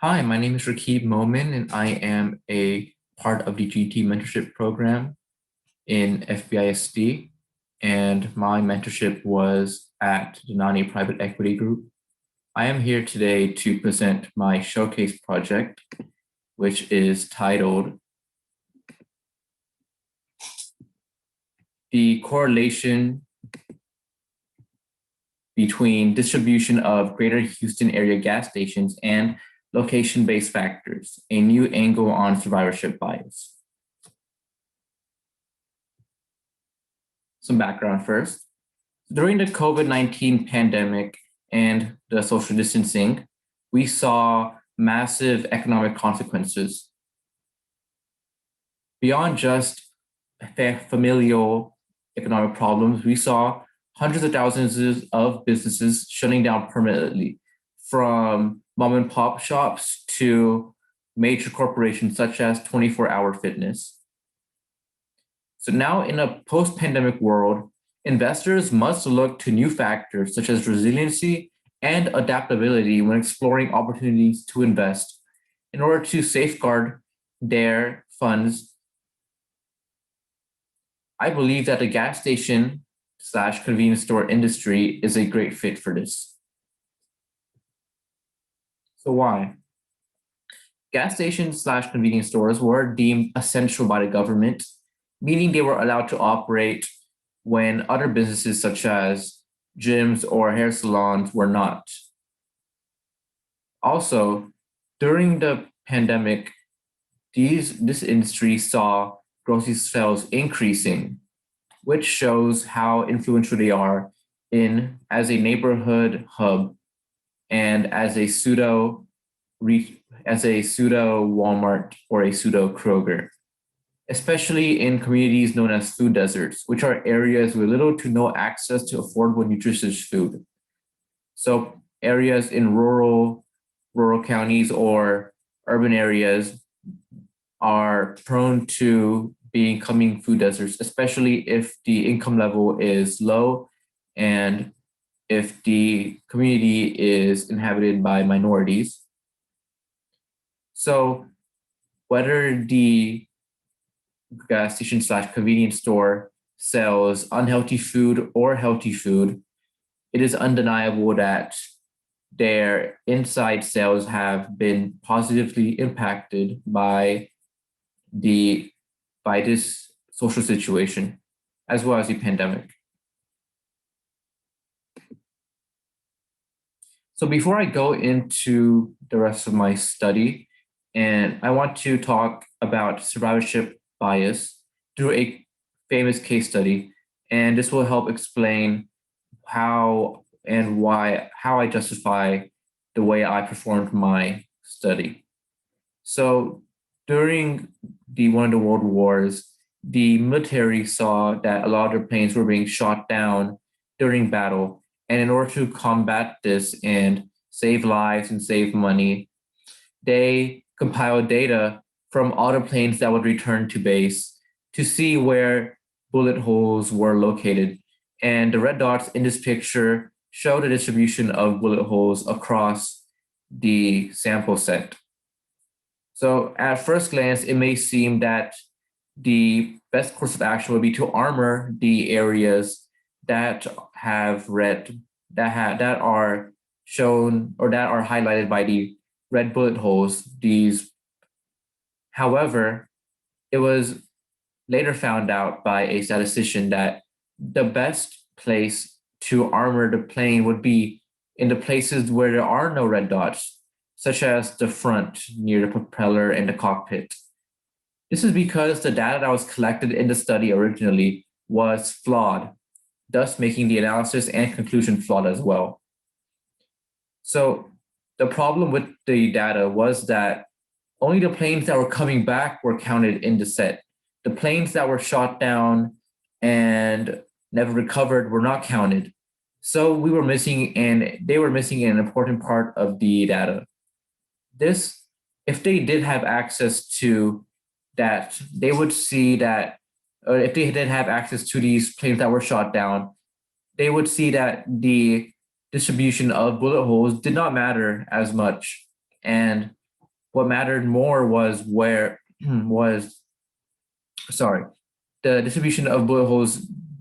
Hi, my name is RMomin, and I am a part of the GT mentorship program in FBISD. And my mentorship was at Denani Private Equity Group. I am here today to present my showcase project, which is titled The Correlation Between Distribution of Greater Houston Area Gas Stations and Location-Based Factors, a New Angle on Survivorship Bias. Some background first. During the COVID-19 pandemic and the social distancing, we saw massive economic consequences. Beyond just familial economic problems, we saw hundreds of thousands of businesses shutting down permanently, from mom and pop shops to major corporations such as 24-Hour Fitness. So now in a post-pandemic world, investors must look to new factors such as resiliency and adaptability when exploring opportunities to invest in order to safeguard their funds. I believe that the gas station / convenience store industry is a great fit for this. So why? Gas stations / convenience stores were deemed essential by the government, meaning they were allowed to operate when other businesses such as gyms or hair salons were not. Also, during the pandemic, this industry saw grocery sales increasing, which shows how influential they are as a neighborhood hub and as a pseudo Walmart or a pseudo Kroger, especially in communities known as food deserts, which are areas with little to no access to affordable, nutritious food. So areas in rural counties or urban areas are prone to becoming food deserts, especially if the income level is low and if the community is inhabited by minorities. So whether the gas station / convenience store sells unhealthy food or healthy food, it is undeniable that their inside sales have been positively impacted by this social situation, as well as the pandemic. So before I go into the rest of my study, and I want to talk about survivorship bias through a famous case study, and this will help explain how I justify the way I performed my study. So during one of the world wars, the military saw that a lot of their planes were being shot down during battle. And in order to combat this and save lives and save money, they compiled data from all the planes that would return to base to see where bullet holes were located. And the red dots in this picture show the distribution of bullet holes across the sample set. So at first glance, it may seem that the best course of action would be to armor the areas that have that are shown or that are highlighted by the red bullet holes. However, it was later found out by a statistician that the best place to armor the plane would be in the places where there are no red dots, such as the front near the propeller and the cockpit. This is because the data that was collected in the study originally was flawed, thus making the analysis and conclusion flawed as well. So the problem with the data was that only the planes that were coming back were counted in the set. The planes that were shot down and never recovered were not counted. So they were missing an important part of the data. If they did have access to that, they would see that, or if they did have access to these planes that were shot down, they would see that the distribution of bullet holes did not matter as much. And What mattered more was the distribution of bullet holes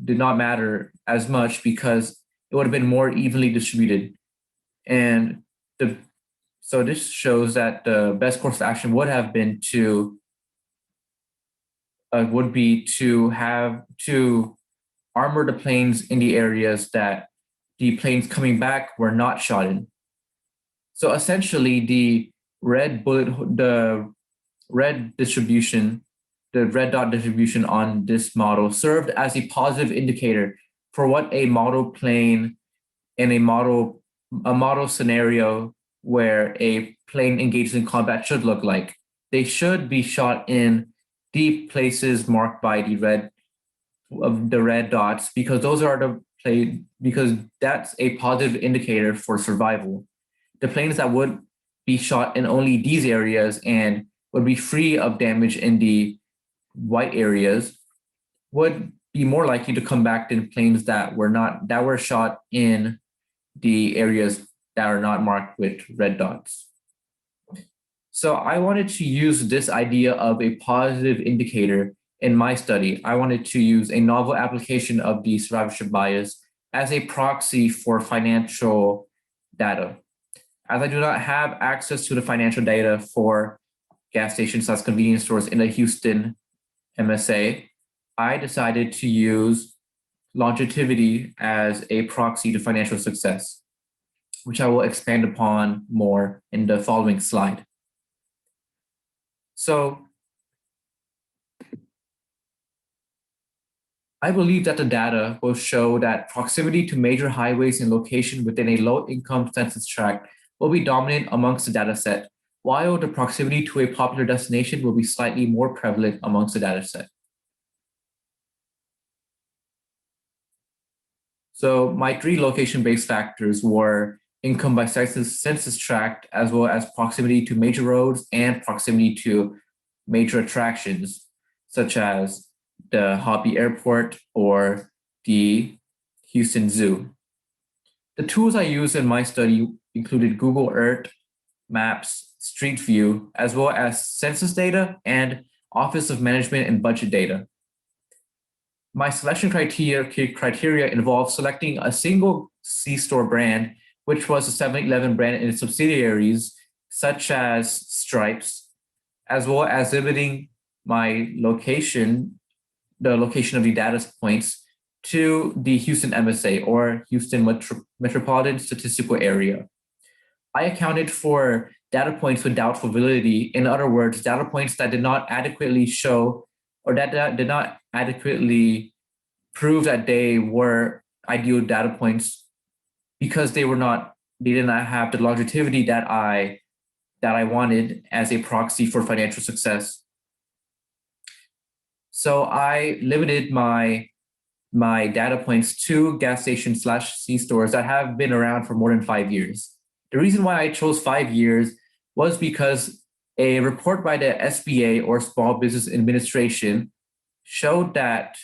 did not matter as much because it would have been more evenly distributed. And so this shows that the best course of action would have been to have to armor the planes in the areas that the planes coming back were not shot in. So essentially, the red distribution, the red dot distribution on this model served as a positive indicator for what a model plane in a model scenario where a plane engaged in combat should look like. They should be shot in the places marked by the red dots because those are because that's a positive indicator for survival. The planes that would be shot in only these areas and would be free of damage in the white areas would be more likely to come back than planes that were shot in the areas that are not marked with red dots. So I wanted to use this idea of a positive indicator in my study. I wanted to use a novel application of the survivorship bias as a proxy for financial data. As I do not have access to the financial data for gas stations / convenience stores in the Houston MSA, I decided to use longevity as a proxy to financial success, which I will expand upon more in the following slide. So I believe that the data will show that proximity to major highways and location within a low-income census tract will be dominant amongst the data set, while the proximity to a popular destination will be slightly more prevalent amongst the data set. So my 3 location-based factors were income by census tract, as well as proximity to major roads and proximity to major attractions, such as the Hobby Airport or the Houston Zoo. The tools I used in my study included Google Earth, Maps, Street View, as well as census data and Office of Management and Budget data. My selection criteria involved selecting a single C-store brand, which was a 7-Eleven brand and its subsidiaries, such as Stripes, as well as limiting my location, the location of the data points, to the Houston MSA or Houston Metropolitan Statistical Area. I accounted for data points with doubtful validity. In other words, data points that did not adequately show or that did not adequately prove that they were ideal data points because they did not have the longevity that I wanted as a proxy for financial success. So I limited my data points to gas stations / C-stores that have been around for more than 5 years. The reason why I chose 5 years was because a report by the SBA or Small Business Administration showed that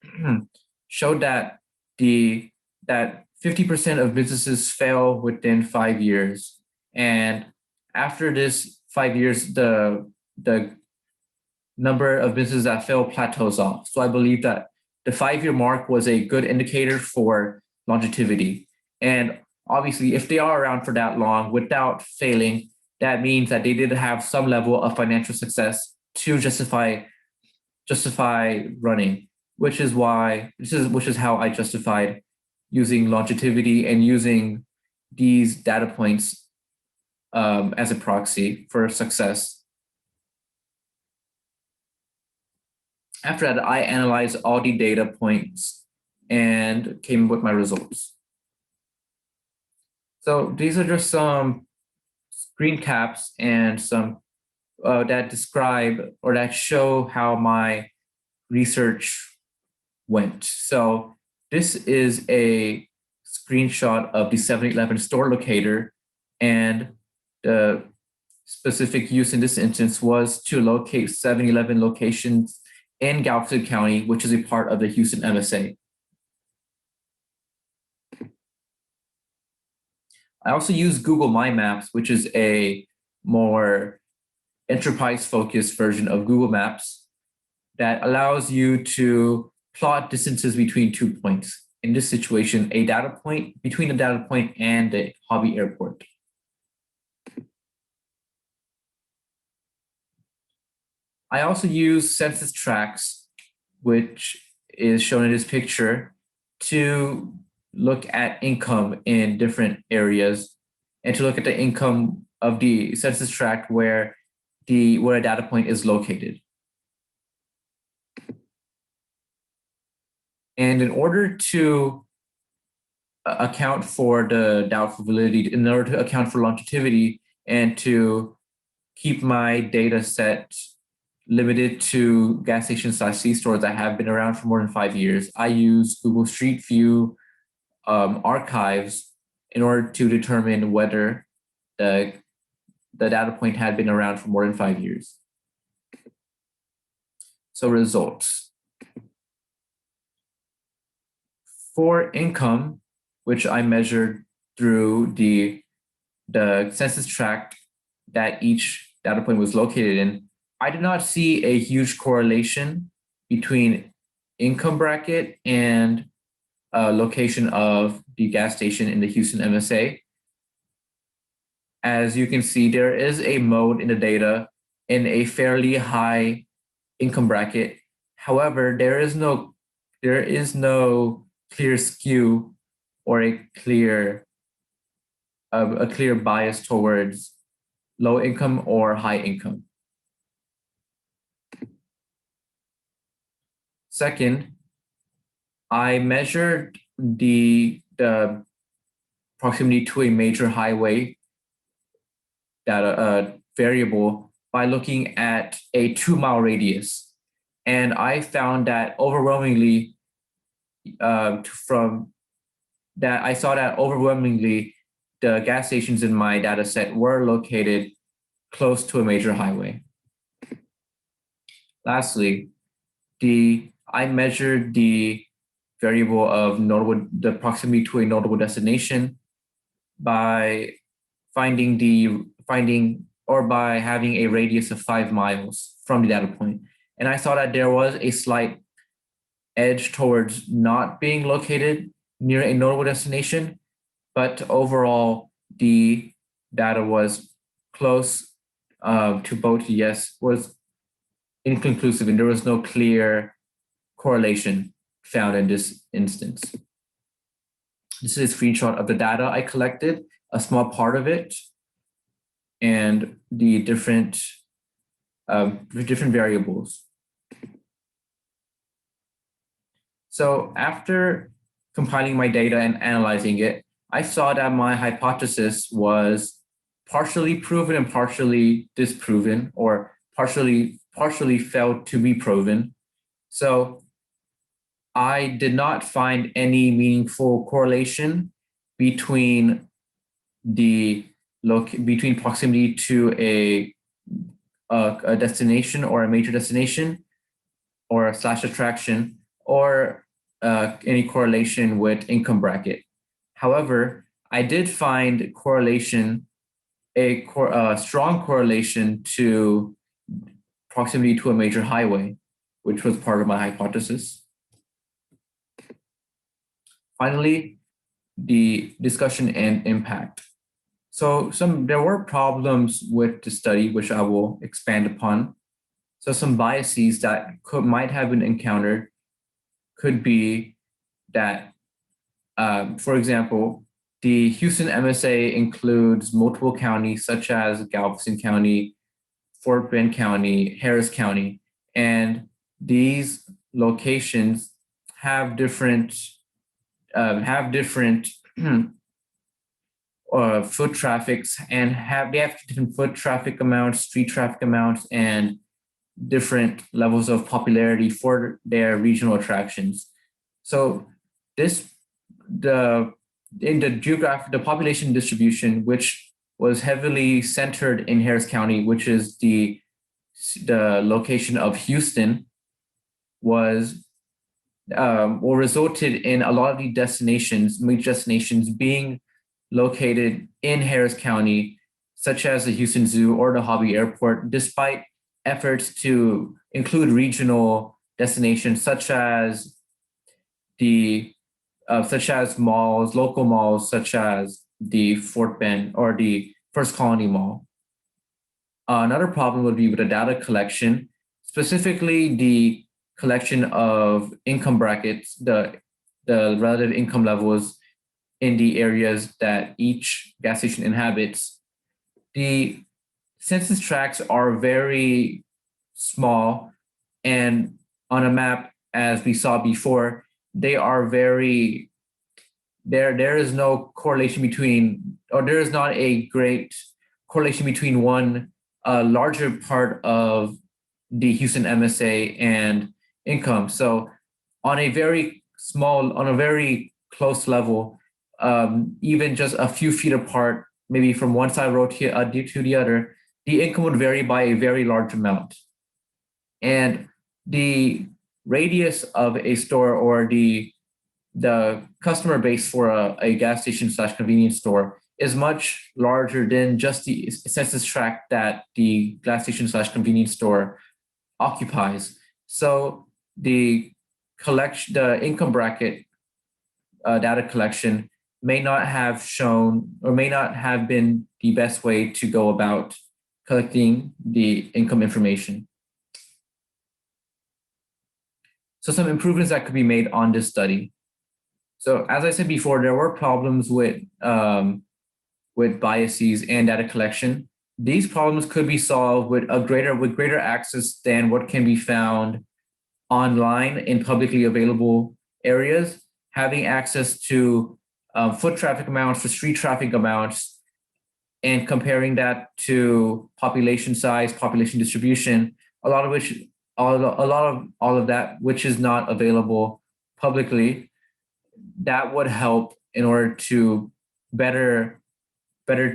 50% of businesses fail within 5 years. And after this 5 years, the number of businesses that fail plateaus off. So I believe that the 5-year mark was a good indicator for longevity. And obviously, if they are around for that long without failing, that means that they did have some level of financial success to justify running, which is how I justified using longevity and using these data points as a proxy for success. After that, I analyzed all the data points and came up with my results. So these are just some screen caps and some that describe or that show how my research went. So this is a screenshot of the 7-Eleven store locator, and the specific use in this instance was to locate 7-Eleven locations in Galveston County, which is a part of the Houston MSA. I also use Google My Maps, which is a more enterprise-focused version of Google Maps that allows you to plot distances between 2 points. In this situation, a data point between a data point and the hobby airport. I also use census tracts, which is shown in this picture, to look at income in different areas and to look at the income of the census tract where a data point is located. And in order to account for the doubtful validity, in order to account for longevity and to keep my data set limited to gas stations / C-stores that have been around for more than 5 years, I use Google Street View archives in order to determine whether the data point had been around for more than 5 years. So results. For income, which I measured through the census tract that each data point was located in, I did not see a huge correlation between income bracket and location of the gas station in the Houston MSA. As you can see, there is a mode in the data in a fairly high income bracket. However, there is no clear skew or a clear bias towards low income or high income. Second, I measured the proximity to a major highway data variable by looking at a 2-mile radius. And I found that overwhelmingly I saw that overwhelmingly the gas stations in my data set were located close to a major highway. Lastly, I measured the variable of the proximity to a notable destination by having a radius of 5 miles from the data point. And I saw that there was a slight edge towards not being located near a notable destination, but overall the data was close to both yes, was inconclusive, and there was no clear correlation found in this instance. This is a screenshot of the data I collected, a small part of it, and the different variables. So after compiling my data and analyzing it, I saw that my hypothesis was partially proven and partially disproven, or partially failed to be proven. So I did not find any meaningful correlation between between proximity to a destination or a major destination or / attraction, or any correlation with income bracket. However, I did find a strong correlation to proximity to a major highway, which was part of my hypothesis. Finally, the discussion and impact. So there were problems with the study, which I will expand upon. So some biases that might have been encountered could be that, for example, the Houston MSA includes multiple counties such as Galveston County, Fort Bend County, Harris County, and these locations have different foot traffics, and they have different foot traffic amounts, street traffic amounts, and different levels of popularity for their regional attractions. So the population distribution, which was heavily centered in Harris County, which is the location of Houston, resulted in a lot of the major destinations being located in Harris County such as the Houston Zoo or the Hobby Airport, despite efforts to include regional destinations such as malls, local malls such as the Fort Bend or the First Colony Mall. Another problem would be with the data collection, specifically the collection of income brackets, the relative income levels in the areas that each gas station inhabits. The census tracts are very small, and on a map, as we saw before, they are very there is no correlation between, or there is not a great correlation between one larger part of the Houston MSA and income. So on a very close level, even just a few feet apart, maybe from one side road to the other, the income would vary by a very large amount. And the radius of a store or the customer base for a gas station / convenience store is much larger than just the census tract that the gas station / convenience store occupies. So the income bracket data collection may not have shown or may not have been the best way to go about collecting the income information. So some improvements that could be made on this study. So as I said before, there were problems with biases and data collection. These problems could be solved with greater access than what can be found online in publicly available areas, having access to foot traffic amounts, to street traffic amounts, and comparing that to population size, population distribution, all of that which is not available publicly. That would help in order to better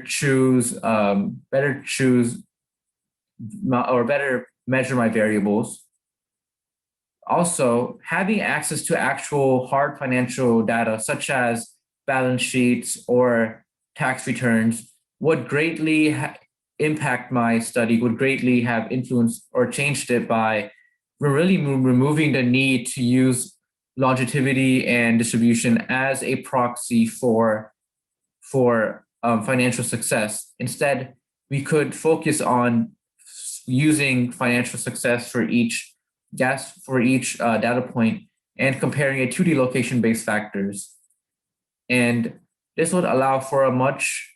choose or better measure my variables. Also, having access to actual hard financial data, such as balance sheets or tax returns, would greatly impact my study, would greatly have influenced or changed it by really removing the need to use longevity and distribution as a proxy for financial success. Instead, we could focus on using financial success for each data point and comparing it to the location-based factors. And this would allow for a much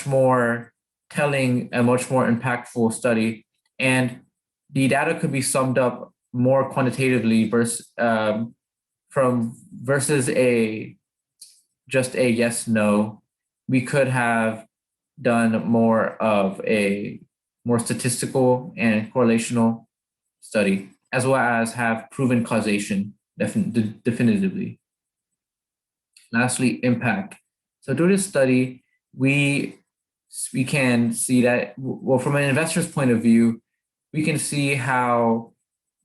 more telling and much more impactful study. And the data could be summed up more quantitatively versus just a yes, no. We could have done more of a more statistical and correlational study, as well as have proven causation definitively. Lastly, impact. So through this study, we can see that, well, from an investor's point of view, we can see how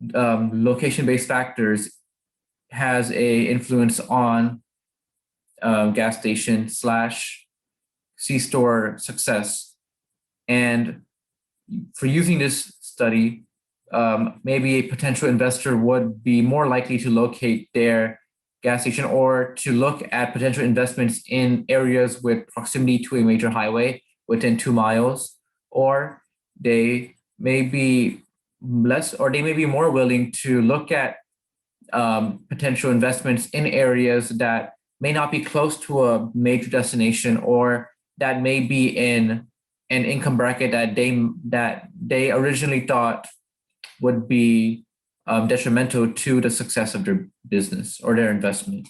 location-based factors has a influence on gas station / C-store success. And for using this study, maybe a potential investor would be more likely to locate their gas station or to look at potential investments in areas with proximity to a major highway within 2 miles, or they may be more willing to look at potential investments in areas that may not be close to a major destination, or that may be in an income bracket that they originally thought would be detrimental to the success of their business or their investment.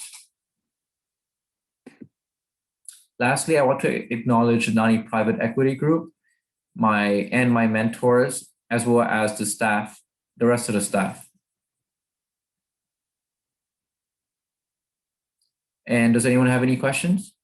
Lastly, I want to acknowledge the Nani Private Equity Group, my mentors, as well as the rest of the staff. And does anyone have any questions?